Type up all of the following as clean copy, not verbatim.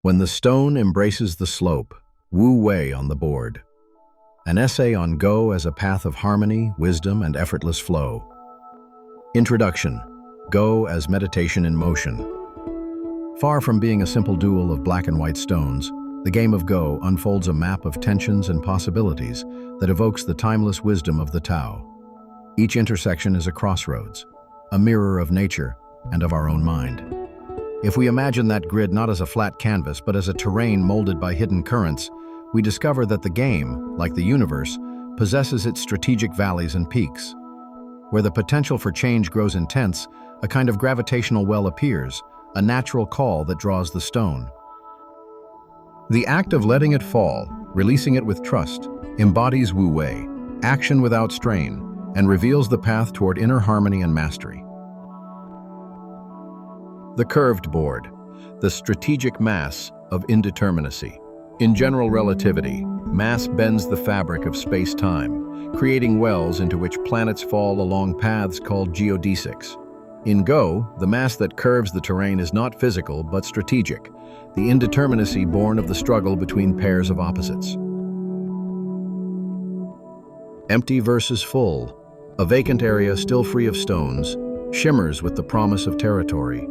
When the Stone Embraces the Slope, Wu Wei on the board. An essay on Go as a path of harmony, wisdom, and effortless flow. Introduction. Go as meditation in motion. Far from being a simple duel of black and white stones, the game of Go unfolds a map of tensions and possibilities that evokes the timeless wisdom of the Tao. Each intersection is a crossroads, a mirror of nature and of our own mind. If we imagine that grid not as a flat canvas but as a terrain molded by hidden currents, we discover that the game, like the universe, possesses its strategic valleys and peaks. Where the potential for change grows intense, a kind of gravitational well appears, a natural call that draws the stone. The act of letting it fall, releasing it with trust, embodies Wu Wei, action without strain, and reveals the path toward inner harmony and mastery. The curved board, the strategic mass of indeterminacy. In general relativity, mass bends the fabric of space-time, creating wells into which planets fall along paths called geodesics. In Go, the mass that curves the terrain is not physical but strategic, the indeterminacy born of the struggle between pairs of opposites. Empty versus full, a vacant area still free of stones, shimmers with the promise of territory.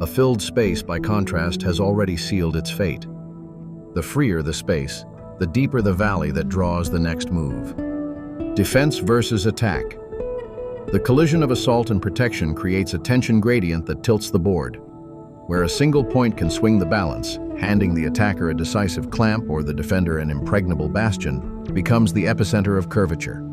A filled space, by contrast, has already sealed its fate. The freer the space, the deeper the valley that draws the next move. Defense versus attack. The collision of assault and protection creates a tension gradient that tilts the board. Where a single point can swing the balance, handing the attacker a decisive clamp or the defender an impregnable bastion, becomes the epicenter of curvature.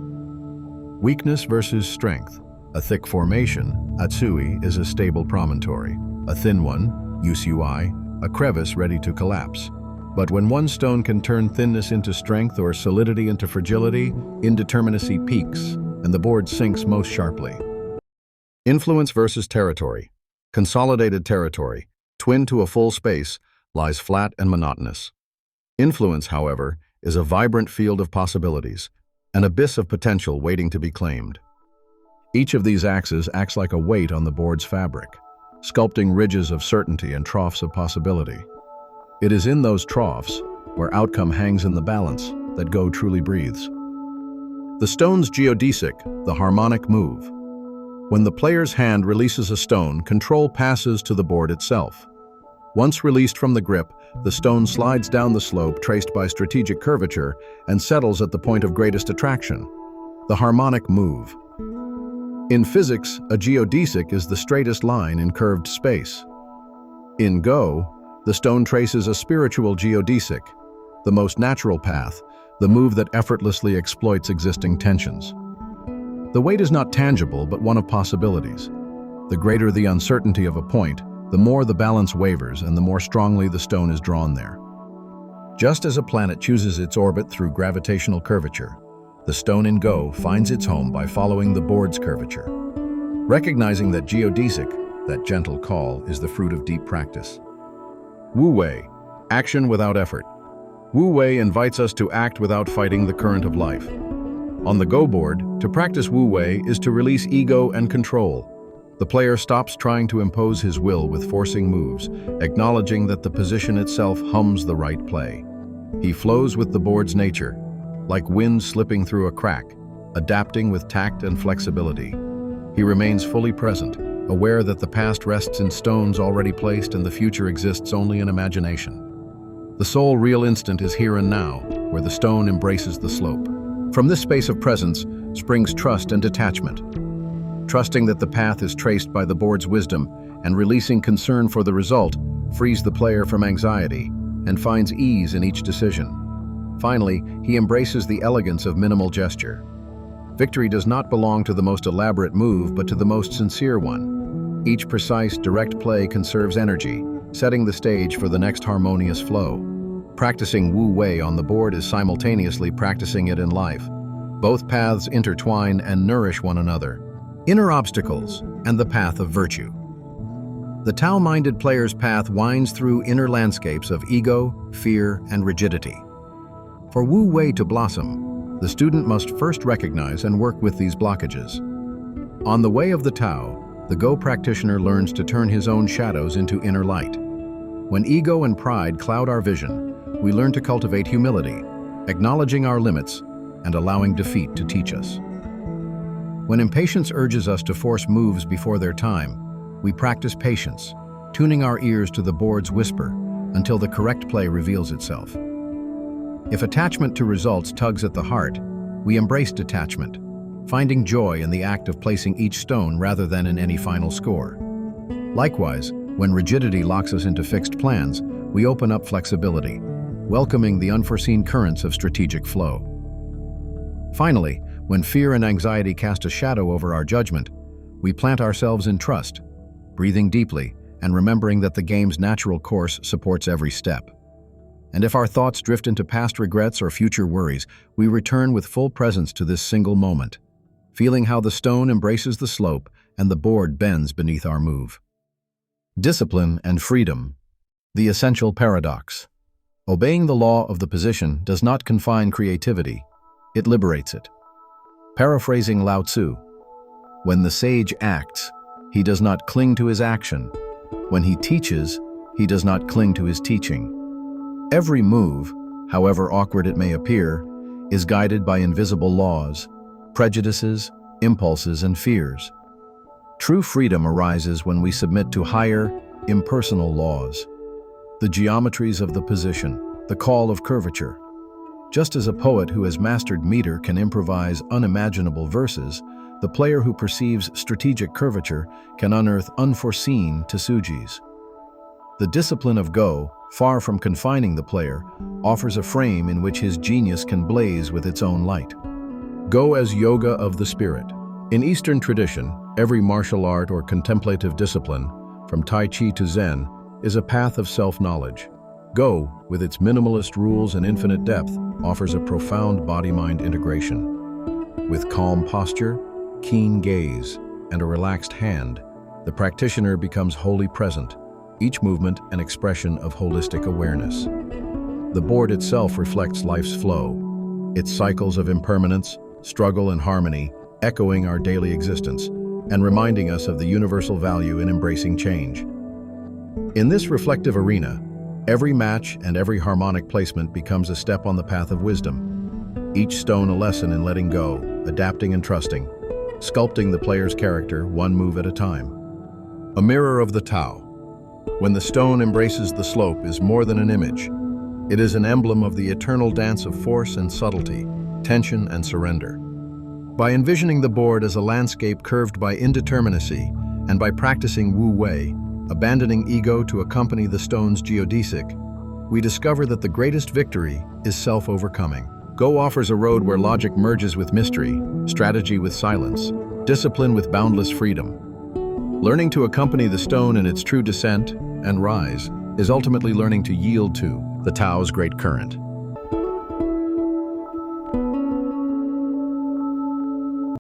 Weakness versus strength. A thick formation, Atsui, is a stable promontory. A thin one, Usui, a crevice ready to collapse. But when one stone can turn thinness into strength or solidity into fragility, indeterminacy peaks, and the board sinks most sharply. Influence versus territory. Consolidated territory, twin to a full space, lies flat and monotonous. Influence, however, is a vibrant field of possibilities, an abyss of potential waiting to be claimed. Each of these axes acts like a weight on the board's fabric, sculpting ridges of certainty and troughs of possibility. It is in those troughs, where outcome hangs in the balance, that Go truly breathes. The stone's geodesic, the harmonic move. When the player's hand releases a stone, control passes to the board itself. Once released from the grip, the stone slides down the slope traced by strategic curvature and settles at the point of greatest attraction, the harmonic move. In physics, a geodesic is the straightest line in curved space. In Go, the stone traces a spiritual geodesic, the most natural path, the move that effortlessly exploits existing tensions. The weight is not tangible, but one of possibilities. The greater the uncertainty of a point, the more the balance wavers and the more strongly the stone is drawn there. Just as a planet chooses its orbit through gravitational curvature, the stone in Go finds its home by following the board's curvature. Recognizing that geodesic, that gentle call, is the fruit of deep practice. Wu Wei, action without effort. Wu Wei invites us to act without fighting the current of life. On the Go board, to practice Wu Wei is to release ego and control. The player stops trying to impose his will with forcing moves, acknowledging that the position itself hums the right play. He flows with the board's nature, like wind slipping through a crack, adapting with tact and flexibility. He remains fully present, aware that the past rests in stones already placed and the future exists only in imagination. The sole real instant is here and now, where the stone embraces the slope. From this space of presence springs trust and detachment. Trusting that the path is traced by the board's wisdom and releasing concern for the result frees the player from anxiety and finds ease in each decision. Finally, he embraces the elegance of minimal gesture. Victory does not belong to the most elaborate move, but to the most sincere one. Each precise, direct play conserves energy, setting the stage for the next harmonious flow. Practicing Wu Wei on the board is simultaneously practicing it in life. Both paths intertwine and nourish one another. Inner obstacles and the path of virtue. The Tao-minded player's path winds through inner landscapes of ego, fear, and rigidity. For Wu Wei to blossom, the student must first recognize and work with these blockages. On the way of the Tao, the Go practitioner learns to turn his own shadows into inner light. When ego and pride cloud our vision, we learn to cultivate humility, acknowledging our limits and allowing defeat to teach us. When impatience urges us to force moves before their time, we practice patience, tuning our ears to the board's whisper until the correct play reveals itself. If attachment to results tugs at the heart, we embrace detachment, finding joy in the act of placing each stone rather than in any final score. Likewise, when rigidity locks us into fixed plans, we open up flexibility, welcoming the unforeseen currents of strategic flow. Finally, when fear and anxiety cast a shadow over our judgment, we plant ourselves in trust, breathing deeply and remembering that the game's natural course supports every step. And if our thoughts drift into past regrets or future worries, we return with full presence to this single moment, feeling how the stone embraces the slope and the board bends beneath our move. Discipline and freedom, the essential paradox. Obeying the law of the position does not confine creativity, it liberates it. Paraphrasing Lao Tzu, when the sage acts, he does not cling to his action. When he teaches, he does not cling to his teaching. Every move, however awkward it may appear, is guided by invisible laws, prejudices, impulses, and fears. True freedom arises when we submit to higher, impersonal laws. The geometries of the position, the call of curvature. Just as a poet who has mastered meter can improvise unimaginable verses, the player who perceives strategic curvature can unearth unforeseen tesugis. The discipline of Go, far from confining the player, offers a frame in which his genius can blaze with its own light. Go as yoga of the spirit. In Eastern tradition, every martial art or contemplative discipline, from Tai Chi to Zen, is a path of self-knowledge. Go, with its minimalist rules and infinite depth, offers a profound body-mind integration. With calm posture, keen gaze, and a relaxed hand, the practitioner becomes wholly present, each movement an expression of holistic awareness. The board itself reflects life's flow, its cycles of impermanence, struggle, and harmony, echoing our daily existence and reminding us of the universal value in embracing change. In this reflective arena, every match and every harmonic placement becomes a step on the path of wisdom, each stone a lesson in letting go, adapting and trusting, sculpting the player's character one move at a time. A mirror of the Tao. When the stone embraces the slope is more than an image. It is an emblem of the eternal dance of force and subtlety, tension and surrender. By envisioning the board as a landscape curved by indeterminacy, and by practicing Wu Wei, abandoning ego to accompany the stone's geodesic, we discover that the greatest victory is self-overcoming. Go offers a road where logic merges with mystery, strategy with silence, discipline with boundless freedom. Learning to accompany the stone in its true descent and rise is ultimately learning to yield to the Tao's great current.